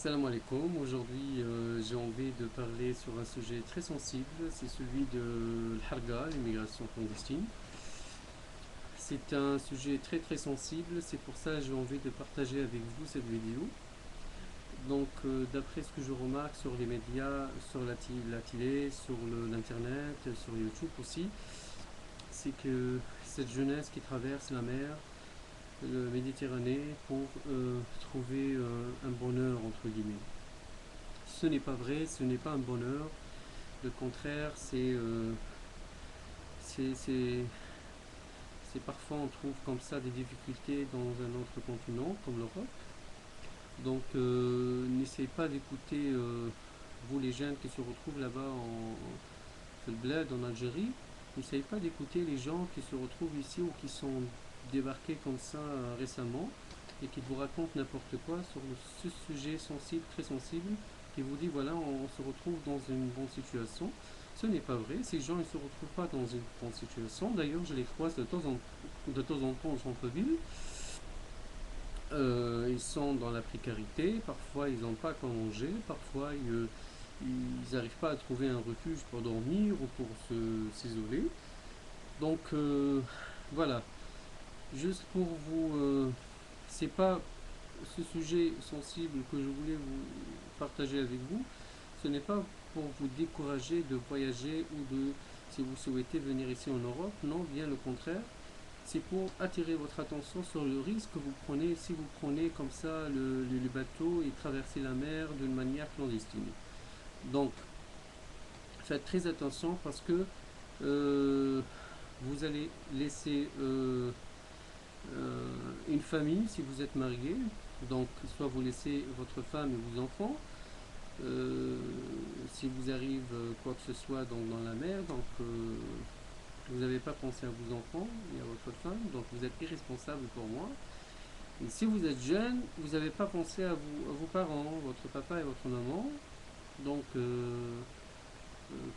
Salam alaikum. Aujourd'hui, j'ai envie de parler sur un sujet très sensible, c'est celui de l'harga, l'immigration clandestine. C'est un sujet très sensible, c'est pour ça que j'ai envie de partager avec vous cette vidéo. Donc, d'après ce que je remarque sur les médias, sur la télé, sur l'internet, sur YouTube aussi, c'est que cette jeunesse qui traverse la mer, la Méditerranée, pour trouver un bonheur entre guillemets. Ce n'est pas vrai, ce n'est pas un bonheur. Le contraire, c'est, c'est, c'est parfois on trouve comme ça des difficultés dans un autre continent, comme l'Europe. Donc n'essayez pas d'écouter, vous les jeunes qui se retrouvent là-bas en bled, en Algérie, n'essayez pas d'écouter les gens qui se retrouvent ici ou qui sont débarqués comme ça récemment et qui vous racontent n'importe quoi sur ce sujet sensible, très sensible, qui vous dit voilà, on se retrouve dans une bonne situation. Ce n'est pas vrai, ces gens ne se retrouvent pas dans une bonne situation. D'ailleurs, je les croise de temps en temps au centre-ville. Ils sont dans la précarité, parfois ils n'ont pas quoi manger, parfois ils n'arrivent pas à trouver un refuge pour dormir ou pour s'isoler. Donc voilà, juste pour vous, c'est pas ce sujet sensible que je voulais vous partager avec vous, ce n'est pas pour vous décourager de voyager ou de, si vous souhaitez venir ici en Europe, non, bien le contraire. C'est pour attirer votre attention sur le risque que vous prenez si vous prenez comme ça le bateau et traversez la mer d'une manière clandestine. Donc, faites très attention parce que euh, vous allez laisser une famille si vous êtes marié. Donc, soit vous laissez votre femme et vos enfants. Euh, si vous arrive quoi que ce soit donc, dans la mer, donc vous n'avez pas pensé à vos enfants et à votre femme, donc vous êtes irresponsable pour moi. Et si vous êtes jeune, vous n'avez pas pensé à vos parents, votre papa et votre maman, donc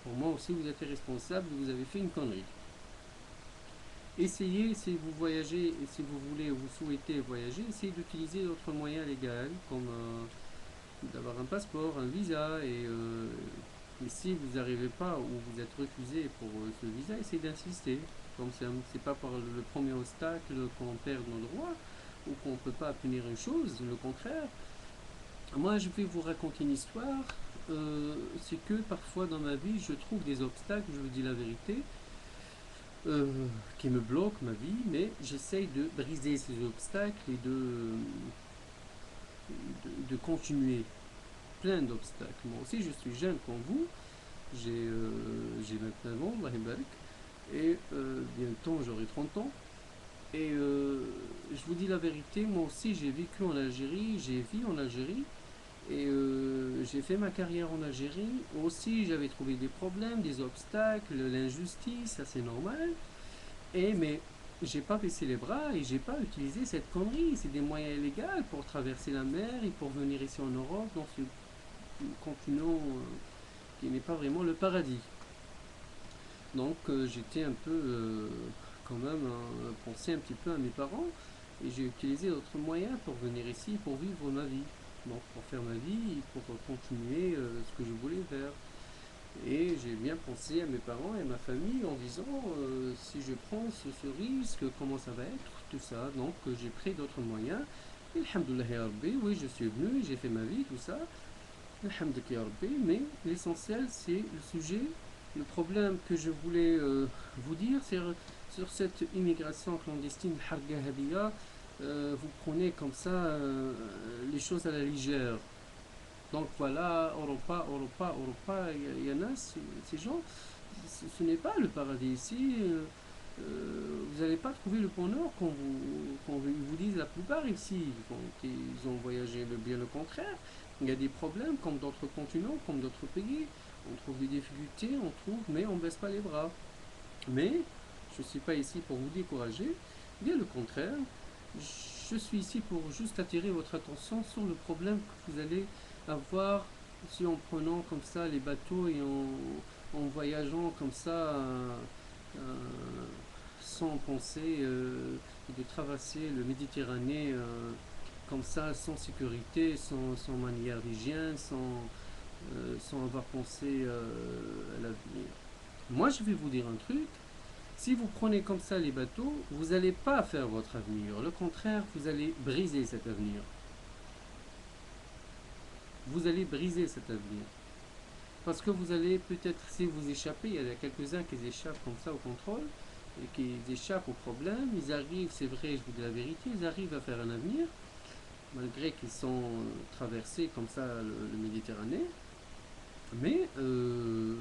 pour moi aussi vous êtes irresponsable, vous avez fait une connerie. Essayez, si vous voyagez et si vous voulez ou vous souhaitez voyager, essayez d'utiliser d'autres moyens légaux comme d'avoir un passeport, un visa et si vous n'arrivez pas ou vous êtes refusé pour ce visa, essayez d'insister. Comme c'est pas par le premier obstacle qu'on perd nos droits ou qu'on ne peut pas obtenir une chose, le contraire. Moi, je vais vous raconter une histoire. C'est que parfois dans ma vie, je trouve des obstacles, je vous dis la vérité, qui me bloquent ma vie, mais j'essaye de briser ces obstacles et de continuer plein d'obstacles. Moi aussi, je suis jeune comme vous, j'ai 29 ans, Allah barik, et bientôt j'aurai 30 ans. Et je vous dis la vérité, moi aussi j'ai vécu en Algérie, j'ai vécu en Algérie, et j'ai fait ma carrière en Algérie. Aussi j'avais trouvé des problèmes, des obstacles, l'injustice, ça c'est normal. Mais j'ai pas baissé les bras et j'ai pas utilisé cette connerie. C'est des moyens illégaux pour traverser la mer et pour venir ici en Europe, dans ce continent qui n'est pas vraiment le paradis. Donc j'étais un peu quand même pensé un petit peu à mes parents et j'ai utilisé d'autres moyens pour venir ici, pour vivre ma vie. Donc pour faire ma vie, pour continuer ce que je voulais faire. Et j'ai bien pensé à mes parents et à ma famille en disant si je prends ce risque, comment ça va être, tout ça. Donc j'ai pris d'autres moyens. Et alhamdoulilah ya Rabbi, oui je suis venu, j'ai fait ma vie, tout ça. Alhamdulillah ya Rabbi, mais l'essentiel c'est le sujet. Le problème que je voulais vous dire, c'est sur cette immigration clandestine, Harga Hadia, vous prenez comme ça les choses à la légère. Donc voilà, Europa, Europa, Europa, il y en a, ces gens, ce n'est pas le paradis ici. Vous n'allez pas trouver le bonheur qu'on vous dise la plupart ici, quand ils ont voyagé, bien le contraire. Il y a des problèmes comme d'autres continents, comme d'autres pays. On trouve des difficultés, on trouve, mais on ne baisse pas les bras. Mais je ne suis pas ici pour vous décourager, bien le contraire. Je suis ici pour juste attirer votre attention sur le problème que vous allez avoir si en prenant comme ça les bateaux et en voyageant comme ça sans penser de traverser le Méditerranée comme ça, sans sécurité, sans manière d'hygiène, sans avoir pensé à l'avenir. Moi, je vais vous dire un truc. Si vous prenez comme ça les bateaux, vous n'allez pas faire votre avenir. Au contraire, vous allez briser cet avenir. Vous allez briser cet avenir. Parce que vous allez peut-être, si vous échappez, il y a quelques-uns qui échappent comme ça au contrôle, et qui échappent au problème, ils arrivent, c'est vrai, je vous dis la vérité, ils arrivent à faire un avenir, malgré qu'ils sont traversés comme ça le Méditerranée, mais euh,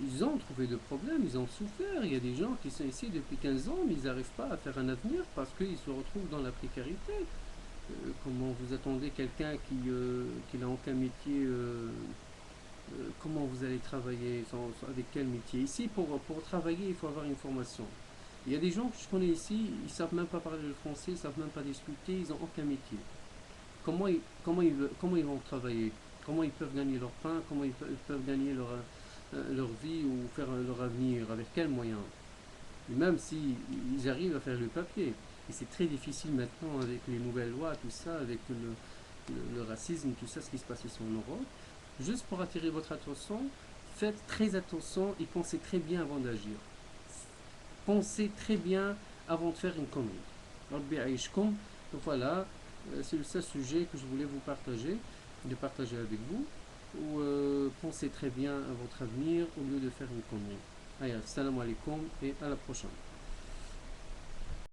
ils ont trouvé de problèmes, ils ont souffert. Il y a des gens qui sont ici depuis 15 ans, mais ils n'arrivent pas à faire un avenir parce qu'ils se retrouvent dans la précarité. Comment vous attendez quelqu'un qui n'a aucun métier, comment vous allez travailler, avec quel métier? Ici, pour travailler, il faut avoir une formation. Il y a des gens que je connais ici, ils ne savent même pas parler le français, ils ne savent même pas discuter, ils n'ont aucun métier. Comment ils vont travailler? Comment ils peuvent gagner leur pain? Comment ils peuvent gagner leur vie ou faire leur avenir? Avec quels moyens? Et même si ils arrivent à faire le papier. Et c'est très difficile maintenant avec les nouvelles lois, tout ça, avec le racisme, tout ça, ce qui se passe ici en Europe. Juste pour attirer votre attention, faites très attention et pensez très bien avant d'agir. Pensez très bien avant de faire une connerie. Rabbi aïchkoum. Donc voilà, c'est le seul sujet que je voulais vous partager, de partager avec vous. Ou pensez très bien à votre avenir au lieu de faire une connerie. Allez, salam alaikum et à la prochaine.